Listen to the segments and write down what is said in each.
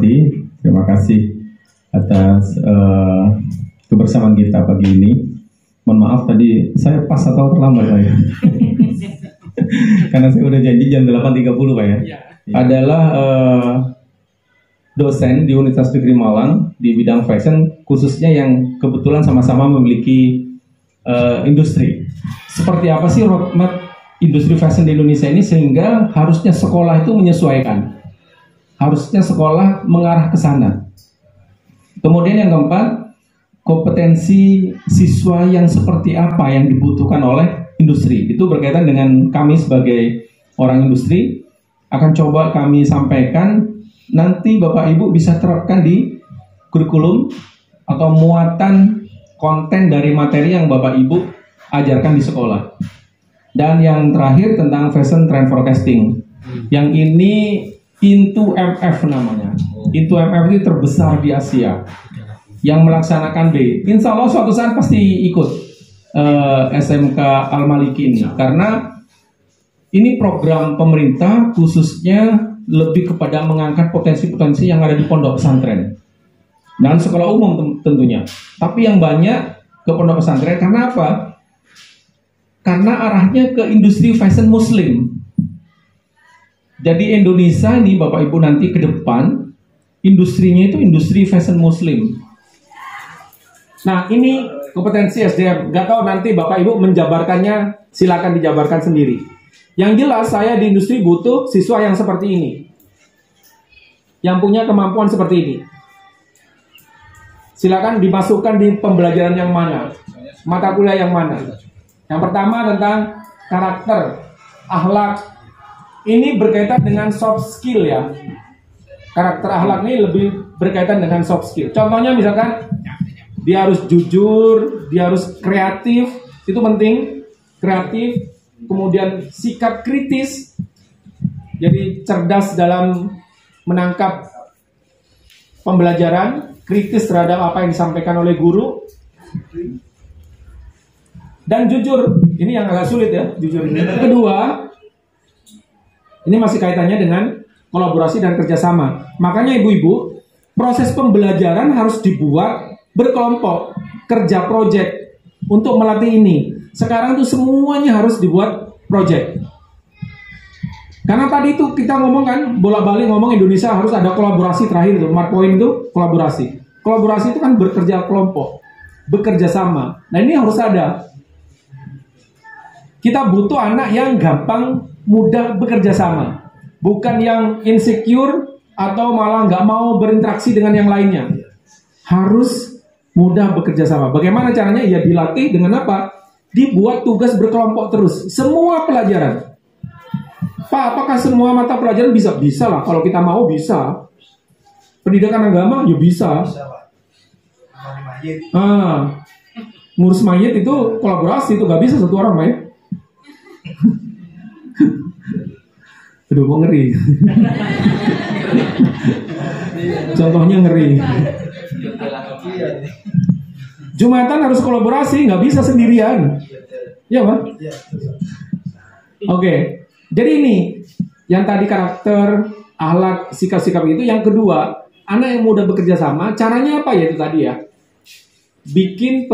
hormati, terima kasih atas kebersamaan kita pagi ini. Mohon maaf tadi saya pas atau terlambat Pak ya? Karena saya udah janji jam 8.30 Pak ya. Adalah dosen di Universitas Negeri Malang di bidang fashion, khususnya yang kebetulan sama-sama memiliki industri. Seperti apa sih roadmap industri fashion di Indonesia ini sehingga harusnya sekolah itu menyesuaikan. Harusnya sekolah mengarah ke sana. Kemudian yang keempat, kompetensi siswa yang seperti apa yang dibutuhkan oleh industri. Itu berkaitan dengan kami sebagai orang industri, akan coba kami sampaikan, nanti Bapak Ibu bisa terapkan di kurikulum atau muatan konten dari materi yang Bapak Ibu ajarkan di sekolah. Dan yang terakhir tentang fashion trend forecasting. Yang ini Into MF namanya. Into MF ini terbesar di Asia yang melaksanakan B. Insya Allah suatu saat pasti ikut SMK Al-Maliki ini, karena ini program pemerintah khususnya lebih kepada mengangkat potensi-potensi yang ada di pondok pesantren dan sekolah umum tentunya. Tapi yang banyak ke pondok pesantren karena apa? Karena arahnya ke industri fashion muslim. Jadi Indonesia ini Bapak Ibu nanti ke depan industrinya itu industri fashion muslim. Nah ini kompetensi SDM. Gak tahu nanti Bapak Ibu menjabarkannya, silakan dijabarkan sendiri. Yang jelas saya di industri butuh siswa yang seperti ini, yang punya kemampuan seperti ini. Silakan dimasukkan di pembelajaran yang mana, mata kuliah yang mana. Yang pertama tentang karakter, akhlak. Ini berkaitan dengan soft skill ya. Karakter akhlak ini lebih berkaitan dengan soft skill. Contohnya misalkan dia harus jujur, dia harus kreatif, itu penting, kreatif. Kemudian sikap kritis, jadi cerdas dalam menangkap pembelajaran, kritis terhadap apa yang disampaikan oleh guru. Dan jujur, ini yang agak sulit ya, jujur. Kedua, ini masih kaitannya dengan kolaborasi dan kerjasama. Makanya ibu-ibu, proses pembelajaran harus dibuat berkelompok, kerja proyek untuk melatih ini. Sekarang tuh semuanya harus dibuat proyek. Karena tadi itu kita ngomong kan, bolak-balik ngomong Indonesia harus ada kolaborasi terakhir itu, mark point itu kolaborasi. Kolaborasi itu kan bekerja kelompok, bekerja sama. Nah ini harus ada. Kita butuh anak yang gampang, mudah bekerja sama. Bukan yang insecure atau malah nggak mau berinteraksi dengan yang lainnya. Harus mudah bekerja sama. Bagaimana caranya? Ya dilatih dengan apa? Dibuat tugas berkelompok terus. Semua pelajaran. Pak, apakah semua mata pelajaran bisa? Bisa lah. Kalau kita mau bisa. Pendidikan agama ya bisa. Ngurus mayit itu kolaborasi. Itu nggak bisa satu orang mayit. Aduh, kok ngeri. Contohnya ngeri. Jumatan harus kolaborasi, nggak bisa sendirian. Ya, Pak? Oke. Jadi ini, yang tadi karakter, akhlak, sikap-sikap itu. Yang kedua, anak yang mudah bekerja sama, caranya apa ya itu tadi ya? Bikin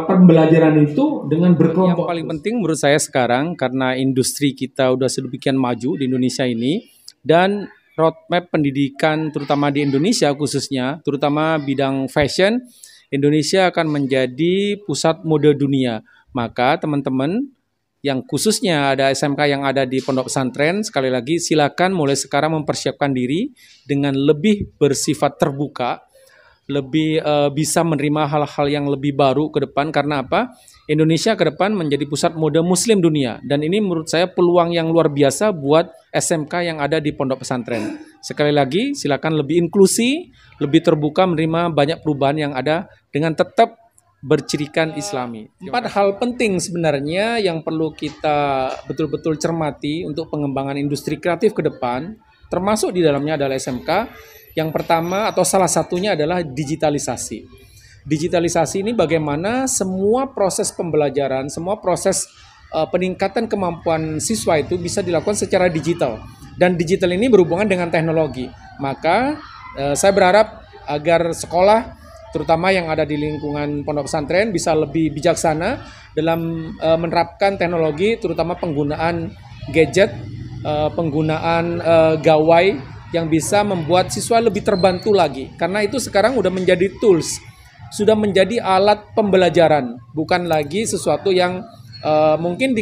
pembelajaran itu dengan berkelompok. Yang paling penting menurut saya sekarang, karena industri kita udah sedemikian maju di Indonesia ini, dan roadmap pendidikan terutama di Indonesia khususnya, terutama bidang fashion, Indonesia akan menjadi pusat mode dunia. Maka teman-teman yang khususnya ada SMK yang ada di pondok pesantren, sekali lagi silakan mulai sekarang mempersiapkan diri dengan lebih bersifat terbuka, lebih bisa menerima hal-hal yang lebih baru ke depan. Karena apa? Indonesia ke depan menjadi pusat mode muslim dunia. Dan ini menurut saya peluang yang luar biasa buat SMK yang ada di pondok pesantren. Sekali lagi, silakan lebih inklusi, lebih terbuka menerima banyak perubahan yang ada dengan tetap bercirikan Islami. 4 hal penting sebenarnya yang perlu kita betul-betul cermati untuk pengembangan industri kreatif ke depan, termasuk di dalamnya adalah SMK. Yang pertama atau salah satunya adalah digitalisasi. Digitalisasi ini bagaimana semua proses pembelajaran, semua proses peningkatan kemampuan siswa itu bisa dilakukan secara digital. Dan digital ini berhubungan dengan teknologi. Maka Saya berharap agar sekolah, terutama yang ada di lingkungan pondok pesantren, bisa lebih bijaksana dalam menerapkan teknologi, terutama penggunaan gadget, penggunaan gawai yang bisa membuat siswa lebih terbantu lagi. Karena itu sekarang udah menjadi tools, sudah menjadi alat pembelajaran, bukan lagi sesuatu yang mungkin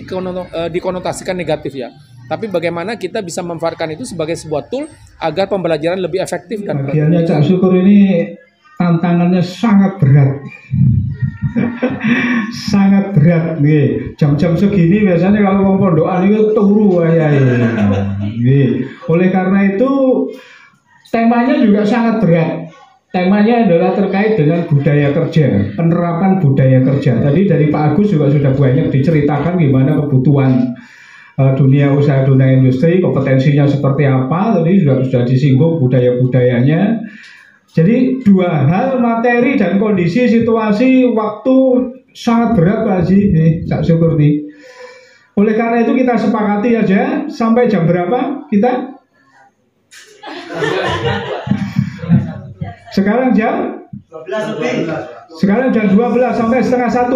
dikonotasikan negatif ya. Tapi bagaimana kita bisa memanfaatkan itu sebagai sebuah tool agar pembelajaran lebih efektif dan bagiannya Cak Syukur ini tantangannya sangat berat. Sangat berat nih. Jam-jam segini biasanya kalau mau pondokan itu turu ya. Oleh karena itu temanya juga sangat berat. Temanya adalah terkait dengan budaya kerja, penerapan budaya kerja. Tadi dari Pak Agus juga sudah banyak diceritakan gimana kebutuhan dunia usaha, dunia industri, kompetensinya seperti apa. Tadi sudah disinggung budaya-budayanya. Jadi dua hal, materi dan kondisi, situasi, waktu sangat berat Pak Haji, Cak Syukur nih. Oleh karena itu kita sepakati aja sampai jam berapa kita? Sekarang jam 12 lebih. Sekarang jam 12 sampai setengah 1.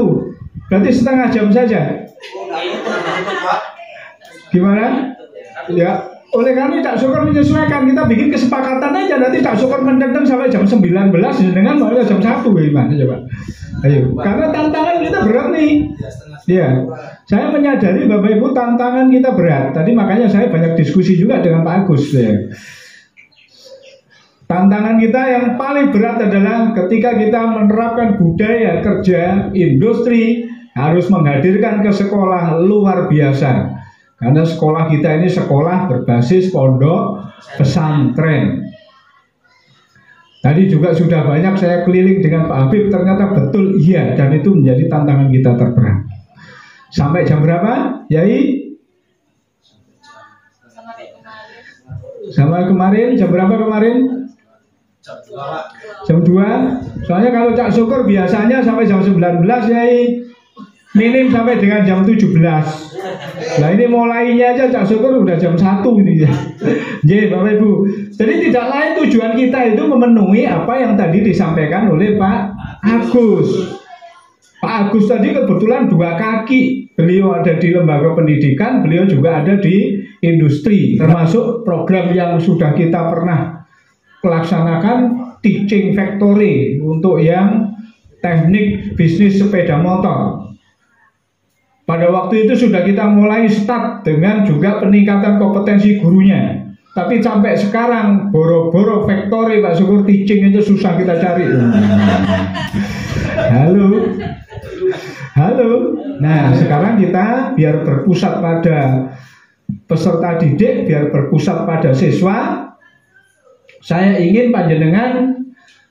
Berarti setengah jam saja. Gimana? Ya, oleh karena Cak Syukur menyesuaikan, kita bikin kesepakatan aja, nanti Cak Syukur mendendam sampai jam 19 dengan mulai jam 1 gimana coba. Ayo, karena tantangan kita berat nih. Ya, saya menyadari Bapak Ibu tantangan kita berat. Tadi makanya saya banyak diskusi juga dengan Pak Agus ya. Tantangan kita yang paling berat adalah ketika kita menerapkan budaya kerja industri, harus menghadirkan ke sekolah luar biasa. Karena sekolah kita ini sekolah berbasis pondok pesantren. Tadi juga sudah banyak saya keliling dengan Pak Habib, ternyata betul iya, dan itu menjadi tantangan kita terberat. Sampai jam berapa, Yai? Sampai kemarin, jam berapa kemarin? Jam 2. Soalnya kalau Cak Syukur biasanya sampai jam 19 Yai, minim sampai dengan jam 17. Nah ini mulainya aja Cak Syukur udah jam 1 ini ya. Jadi Bapak Ibu, jadi tidak lain tujuan kita itu memenuhi apa yang tadi disampaikan oleh Pak Agus. Pak Agus tadi kebetulan dua kaki, beliau ada di lembaga pendidikan, beliau juga ada di industri, termasuk program yang sudah kita pernah melaksanakan teaching factory untuk yang teknik bisnis sepeda motor. Pada waktu itu sudah kita mulai start dengan juga peningkatan kompetensi gurunya. Tapi sampai sekarang boro-boro factory Pak Syukur teaching itu susah kita cari. Halo. Nah sekarang kita biar berpusat pada peserta didik, biar berpusat pada siswa. Saya ingin panjenengan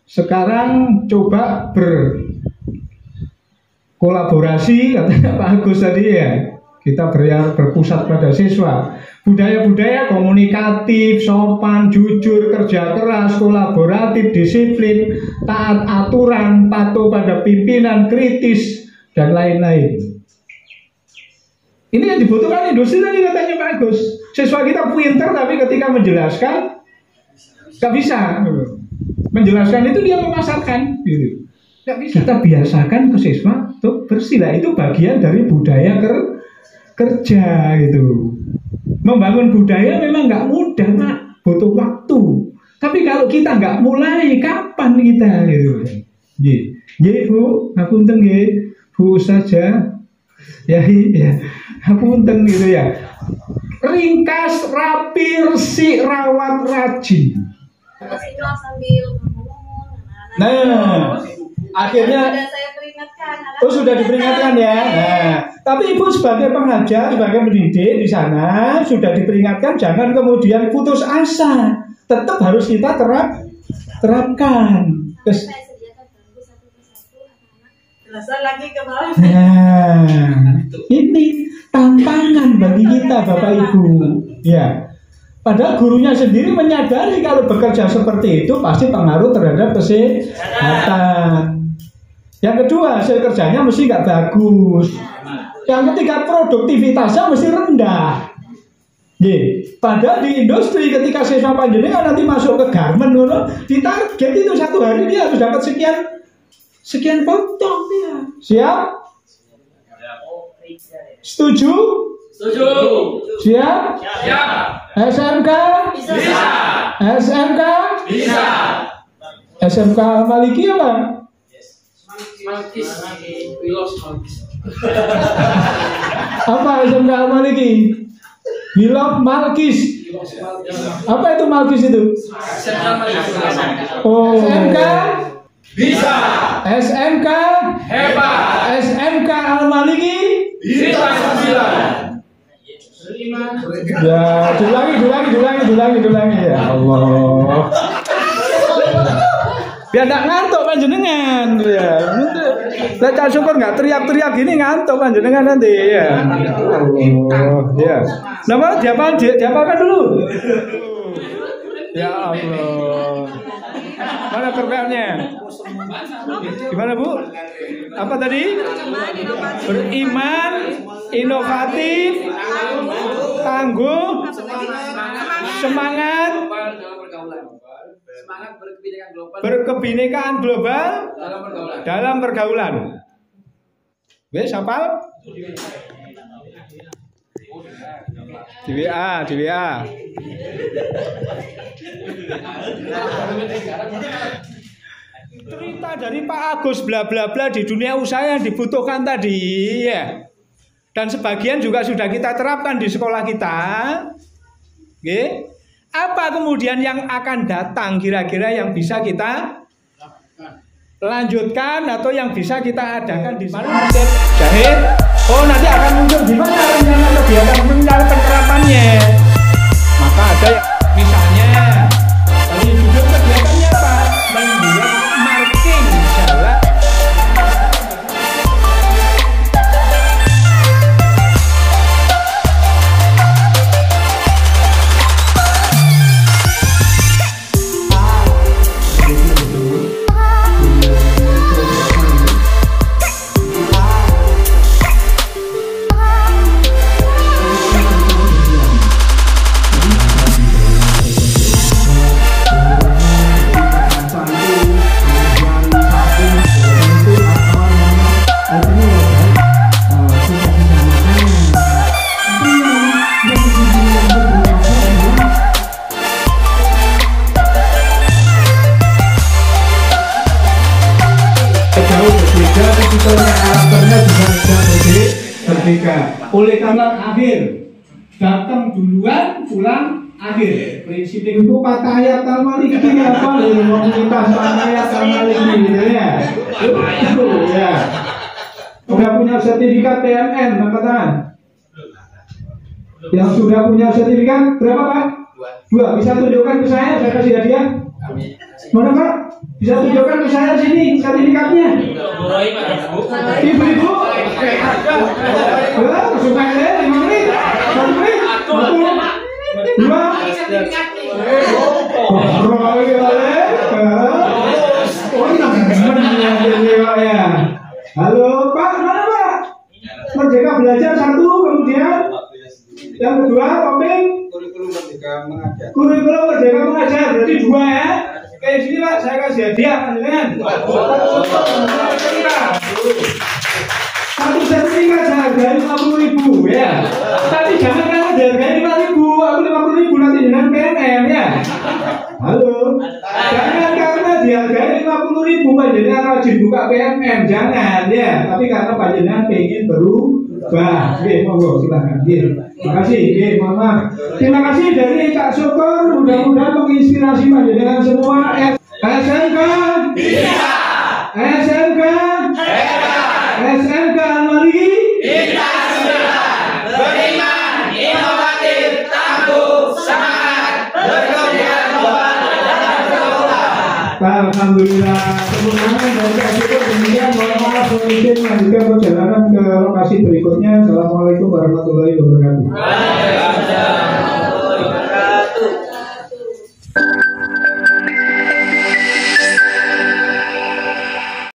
sekarang coba berkolaborasi, katanya Pak Agus tadi ya. Kita berpusat pada siswa. Budaya-budaya komunikatif, sopan, jujur, kerja keras, kolaboratif, disiplin, taat aturan, patuh pada pimpinan, kritis, dan lain-lain. Ini yang dibutuhkan industri tadi katanya Pak Agus. Siswa kita pintar tapi ketika menjelaskan gak bisa. Menjelaskan itu dia memasarkan gitu. Gak bisa. Kita biasakan ke siswa untuk bersila. Itu bagian dari budaya kerja gitu. Membangun budaya memang gak mudah Pak, butuh waktu. Tapi kalau kita gak mulai, kapan kita gitu. Nggih Bu, ngapunten nggih. Bu saja. Ya, ngapunten gitu ya. Ringkas, rapi, resik, rawat, rajin. Nah, akhirnya sudah diperingatkan ya. Nah, tapi Ibu sebagai pengajar, sebagai pendidik di sana sudah diperingatkan, jangan kemudian putus asa. Tetap harus kita terapkan. Nah, ini tantangan bagi kita Bapak Ibu. Ya. Padahal gurunya sendiri menyadari kalau bekerja seperti itu pasti pengaruh terhadap kesehatan. Yang kedua, hasil kerjanya mesti nggak bagus. Yang ketiga, produktivitasnya mesti rendah. Padahal di industri ketika siswa panjenengan nanti masuk ke garment ditarget itu satu hari dia harus dapat sekian potong ya. Siap? Setuju? Setuju. Siap? Siap. SMK? Bisa. SMK? Bisa. SMK Maliki apa? Malkis. We lost Malkis. Apa SMK Maliki? We love Malkis. Apa itu Malkis itu? Oh. SMK? Bisa. SMK? Hebat. SMK Al-Maliki? Bisa 9. Ya, diulangi ya Allah. Biar nggak ngantuk panjenengan ya. Saya Cak Syukur nggak teriak-teriak gini ngantuk panjenengan nanti ya. Allah ya. Nama diapakan dulu? Ya Allah. Mana perbedaannya? Gimana Bu? Apa tadi? Beriman, inovatif, tangguh, semangat, berkebinekaan global dalam pergaulan. Wes hafal? Di WA. Cerita dari Pak Agus bla bla bla di dunia usaha yang dibutuhkan tadi ya. Dan sebagian juga sudah kita terapkan di sekolah kita. Oke. Apa kemudian yang akan datang kira-kira yang bisa kita lanjutkan atau yang bisa kita adakan di mana mesin jahit? Oh, nanti akan muncul di mana rencana kegiatan penerapannya. Maka ada misalnya dari judul kegiatannya apa? Membuat marking jalan. Oleh karena akhir datang duluan pulang akhir prinsip itu kata ayat Al-Maliki apa nih komunitas ayat Al-Maliki gitu ya itu ya sudah punya sertifikat PMN angkat tangan yang sudah punya sertifikat berapa Pak? 2 bisa tunjukkan ke saya kasih hadiah mana Pak? Bisa tunjukkan ke saya sini sertifikatnya ibu-ibu supaya 5 menit 1 menit 2 halo Pak, mana Pak? Merdeka Belajar 1, kemudian yang kedua topik kurikulum Merdeka Mengajar, berarti 2 ya. Kayak sini Pak, saya kasih hadiah panjenengan. Satu sertifikat seharga 50.000 ya. Tapi jangan karena harganya 5.000, aku 50.000 nanti dengan PNM ya. Halo. Jangan karena dihargai 50.000 panjenengan rajin buka PNM, jangan ya. Tapi karena panjenengan pengen berubah. Oke, monggo silakan. Terima kasih. Mohon maaf. Terima kasih dari Cak Syukur, mudah-mudahan menginspirasi panjenengan semua. SMK bisa. SMK SMK Al-Maliki bisa beriman, inovatif, tangguh, semangat, berkebinekaan global dalam pergaulan. Alhamdulillah. Tepuk tangan dari Cak Syukur. Demikian mohon maaf mungkin melanjutkan perjalanan ke lokasi berikutnya. Assalamualaikum warahmatullahi wabarakatuh.